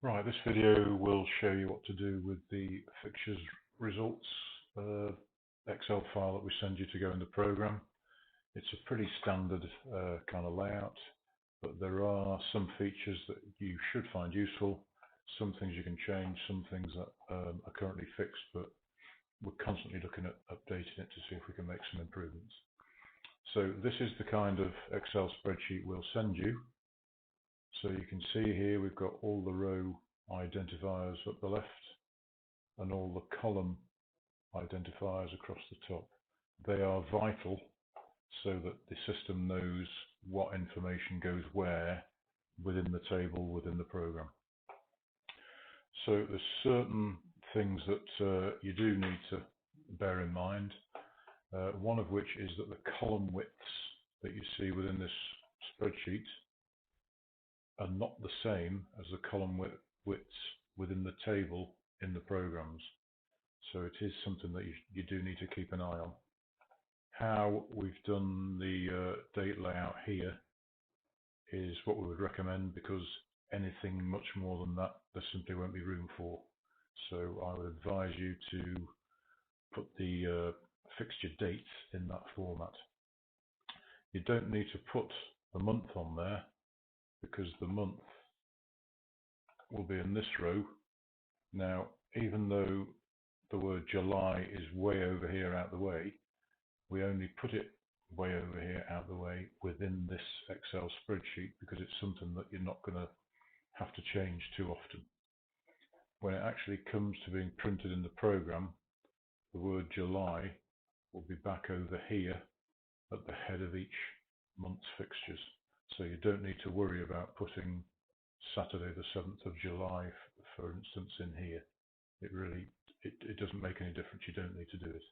Right, this video will show you what to do with the fixtures results Excel file that we send you to go in the program. It's a pretty standard kind of layout, but there are some features that you should find useful. Some things you can change, some things that are currently fixed, but we're constantly looking at updating it to see if we can make some improvements. So this is the kind of Excel spreadsheet we'll send you. So you can see here we've got all the row identifiers up the left and all the column identifiers across the top. They are vital so that the system knows what information goes where within the table, within the program. So there's certain things that you do need to bear in mind. One of which is that the column widths that you see within this spreadsheet are not the same as the column widths within the table in the programs. So it is something that you do need to keep an eye on. How we've done the date layout here is what we would recommend, because anything much more than that, there simply won't be room for. So I would advise you to put the fixture dates in that format. You don't need to put the month on there, because the month will be in this row. Now, even though the word July is way over here out the way, we only put it way over here out the way within this Excel spreadsheet because it's something that you're not going to have to change too often. When it actually comes to being printed in the program, the word July will be back over here at the head of each month's fixtures. So you don't need to worry about putting Saturday the 7th of July, for instance, in here. It doesn't make any difference. You don't need to do it.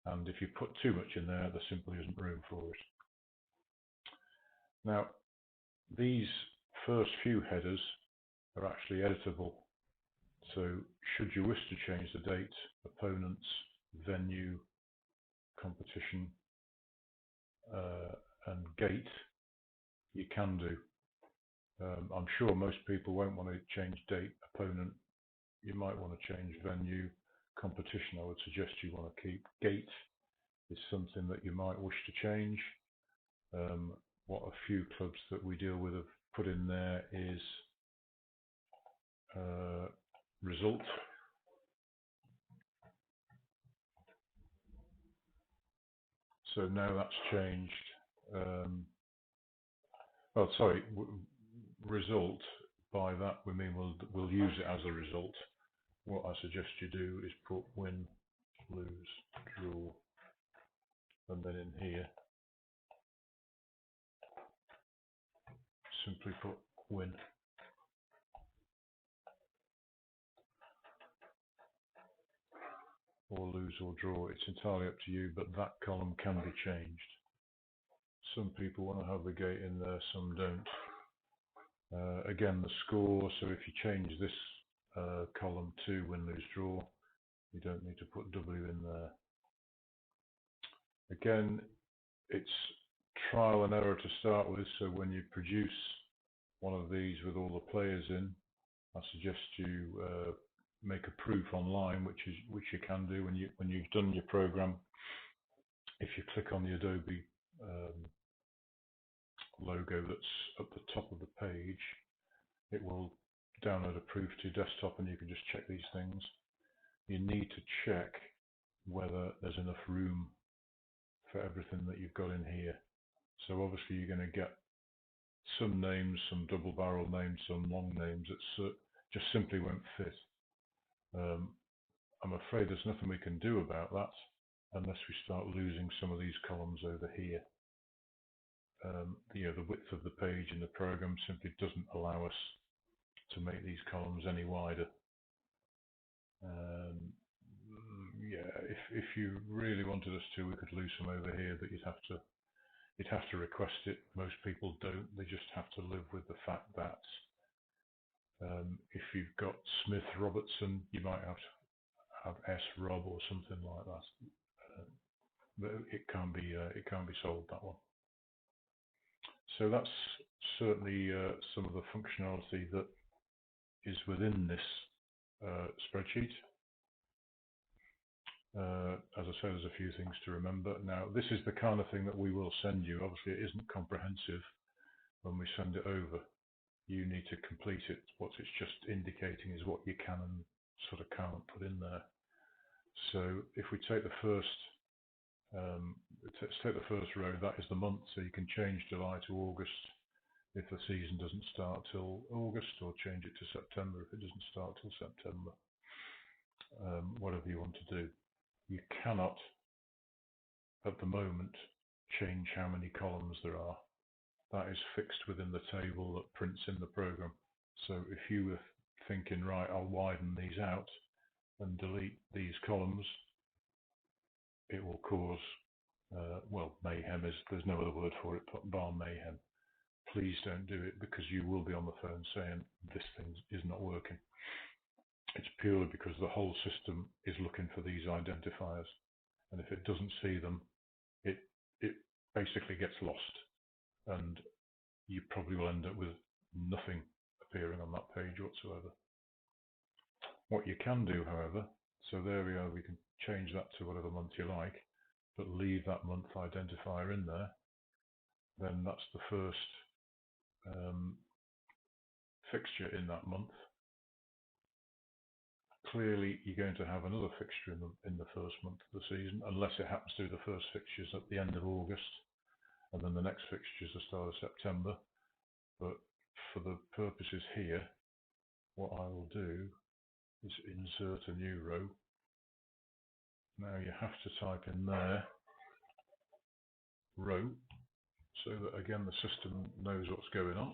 And if you put too much in there, there simply isn't room for it. Now, these first few headers are actually editable. So should you wish to change the date, opponents, venue, competition, and gate, you can do. I'm sure most people won't want to change date, opponent. You might want to change venue. Competition, I would suggest you want to keep. Gate is something that you might wish to change. What a few clubs that we deal with have put in there is result. So now that's changed. Result. By that we mean we'll use it as a result. What I suggest you do is put win, lose, draw, and then in here simply put win. Or lose or draw. It's entirely up to you, but that column can be changed. Some people want to have the gate in there, some don't. Again, the score, so if you change this column to win, lose, draw, you don't need to put W in there. Again, it's trial and error to start with, so when you produce one of these with all the players in, I suggest you make a proof online, which you can do when you've done your program. If you click on the Adobe logo that's at the top of the page, it will download a proof to your desktop, and you can just check these things. You need to check whether there's enough room for everything that you've got in here. So obviously you're going to get some names, some double barrel names, some long names that just simply won't fit. I'm afraid there's nothing we can do about that unless we start losing some of these columns over here. The width of the page in the program simply doesn't allow us to make these columns any wider. If you really wanted us to, we could lose some over here, but you'd have to request it. Most people don't. They just have to live with the fact that if you've got Smith Robertson, you might have to have S Rob or something like that. But it can't be solved, that one. So that's certainly some of the functionality that is within this spreadsheet. As I say, there's a few things to remember. Now, this is the kind of thing that we will send you. Obviously, it isn't comprehensive when we send it over. You need to complete it. What it's just indicating is what you can and sort of can't put in there. So if we take the first, let's take the first row, that is the month, so you can change July to August if the season doesn't start till August, or change it to September if it doesn't start till September. Whatever you want to do. You cannot, at the moment, change how many columns there are. That is fixed within the table that prints in the program. So if you were thinking, right, I'll widen these out and delete these columns, it will cause, well, mayhem is, there's no other word for it, bar mayhem. Please don't do it, because you will be on the phone saying this thing is not working. It's purely because the whole system is looking for these identifiers, and if it doesn't see them, it basically gets lost, and you probably will end up with nothing appearing on that page whatsoever. What you can do, however, so there we are, we can change that to whatever month you like, but leave that month identifier in there. Then that's the first fixture in that month. Clearly, you're going to have another fixture in the first month of the season, unless it happens to be the first fixtures at the end of August, and then the next fixture is the start of September. But for the purposes here, what I will do is insert a new row. Now you have to type in there row, so that again the system knows what's going on.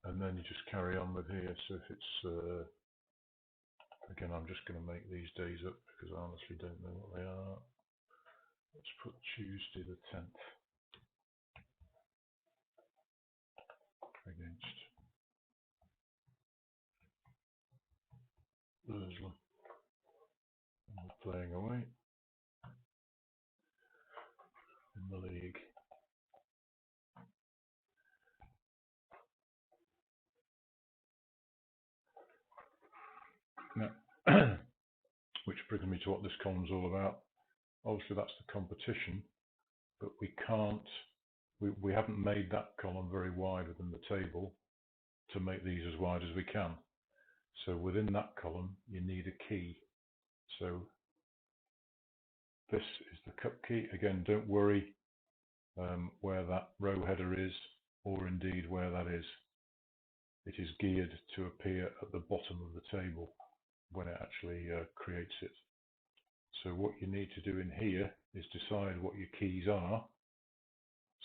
And then you just carry on with here. So if it's, again, I'm just going to make these days up because I honestly don't know what they are. Let's put Tuesday the 10th against Thursday. And we're playing away in the league. Now, which brings me to what this column's all about. Obviously that's the competition, but we can't, we haven't made that column very wide within the table to make these as wide as we can. So within that column, you need a key. So this is the cup key. Again, don't worry where that row header is, or indeed where that is. It is geared to appear at the bottom of the table when it actually creates it. So what you need to do in here is decide what your keys are.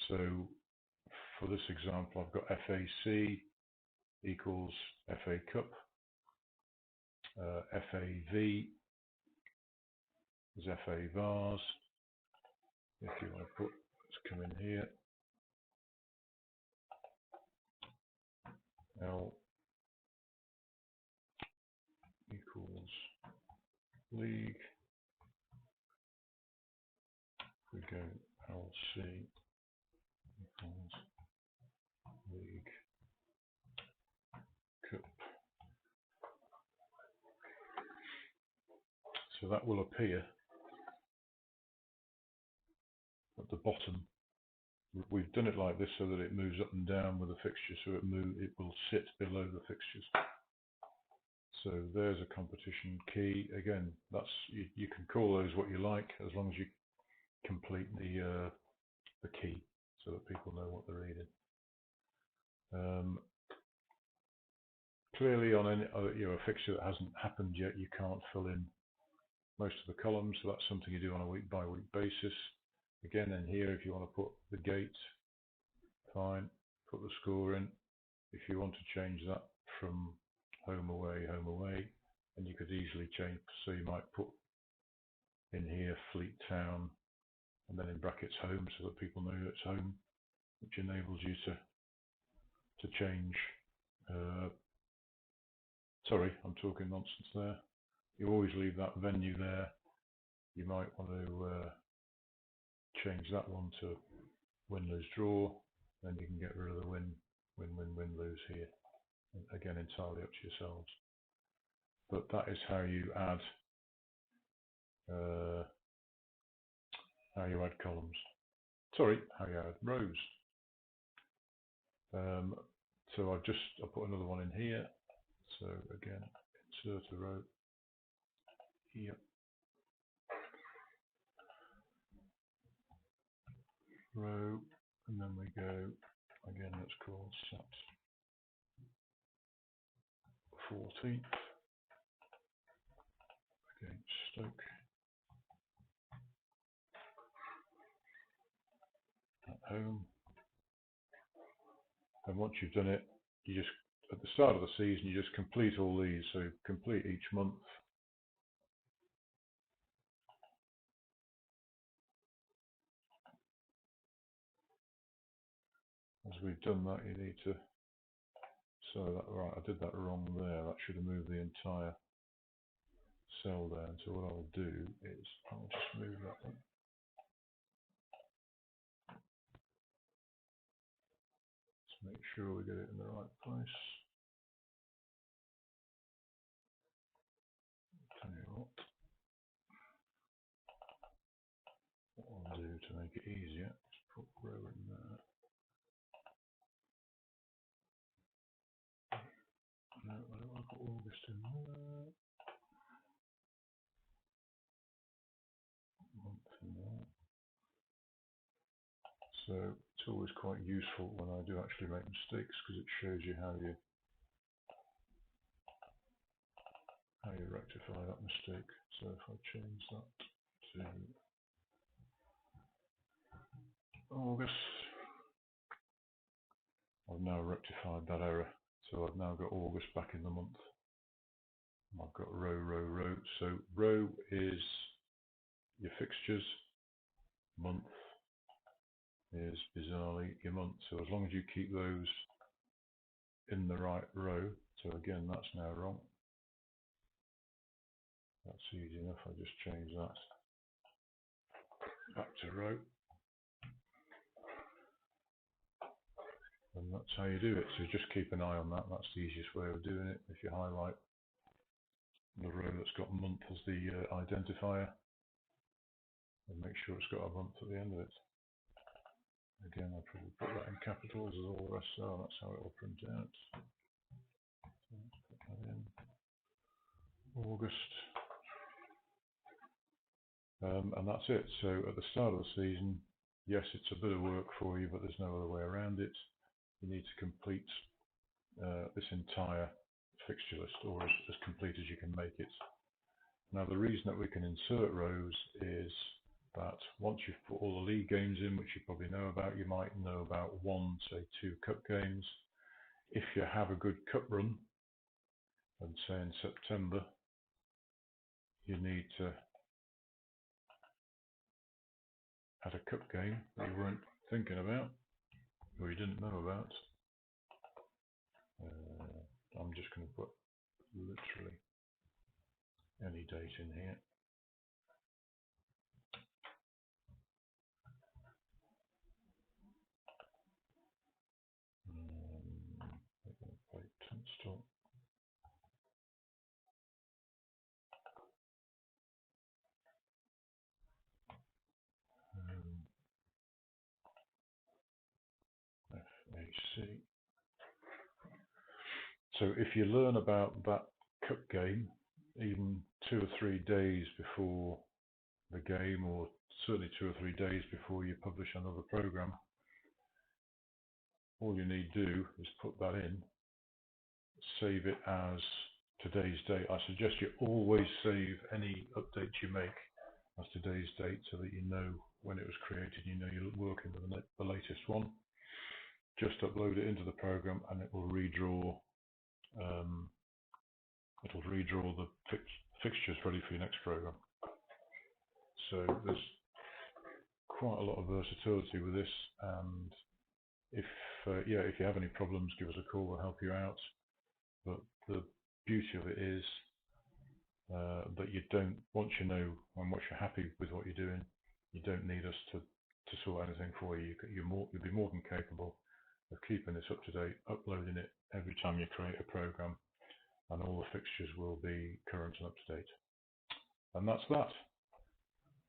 So for this example, I've got FAC equals FA Cup. FAV is FA Vase. If you want to put, let's come in here. L equals league. We go LC equals league cup. So that will appear at the bottom. We've done it like this so that it moves up and down with the fixture, so it will sit below the fixtures. So there's a competition key. Again, that's you can call those what you like, as long as you complete the key so that people know what they're reading. Clearly, on any a fixture that hasn't happened yet, you can't fill in most of the columns, so that's something you do on a week-by-week basis. Again, in here, if you want to put the gate, fine, put the score in. If you want to change that from home away, and you could easily change, so you might put in here Fleet Town, and then in brackets home, so that people know it's home, which enables you to change. Sorry, I'm talking nonsense there. You always leave that venue there. You might want to change that one to win, lose, draw. Then you can get rid of the win, win, win, win, lose here. And again, entirely up to yourselves. But that is how you add columns. Sorry, how you add rows. So I'll put another one in here. So again, insert a row here, row, and then we go again. Let's call set 14th against Stoke at home. And once you've done it, you just at the start of the season you just complete all these. So complete each month. As we've done that, you need to. So that right, I did that wrong there. That should have moved the entire cell down. So what I'll do is I'll just move that one. Let's make sure we get it in the right place. Tell you what I'll do to make it easier is put row in there. No, I don't want to put August in there. Month in there. So it's always quite useful when I do actually make mistakes because it shows you how you rectify that mistake. So if I change that to August, I've now rectified that error. So I've now got August back in the month. I've got row, row, row. So row is your fixtures, month is bizarrely your month. So as long as you keep those in the right row, so again that's now wrong. That's easy enough. I just change that back to row. And that's how you do it. So just keep an eye on that. That's the easiest way of doing it. If you highlight the row that's got month as the identifier, and make sure it's got a month at the end of it. Again, I'll probably put that in capitals as all the rest are. That's how it will print out. So let's put that in. August. And that's it. So at the start of the season, yes, it's a bit of work for you, but there's no other way around it. You need to complete this entire fixture list, or as complete as you can make it. Now, the reason that we can insert rows is that once you've put all the league games in, which you probably know about, you might know about one, say 2 cup games. If you have a good cup run, and say in September, you need to add a cup game that you weren't thinking about, or you didn't know about. I'm just going to put literally any date in here. Install. FAC. So if you learn about that cup game, even 2 or 3 days before the game, or certainly 2 or 3 days before you publish another program, all you need to do is put that in, save it as today's date. I suggest you always save any updates you make as today's date so that you know when it was created, you know you're working with the latest one. Just upload it into the program and it will redraw the fixtures ready for your next program. So there's quite a lot of versatility with this, and if you have any problems, give us a call, we'll help you out. But the beauty of it is that you don't, once you know and once you're happy with what you're doing, you don't need us to sort anything for you. You'll be more than capable of keeping this up to date, uploading it every time you create a program, and all the fixtures will be current and up to date. And that's that.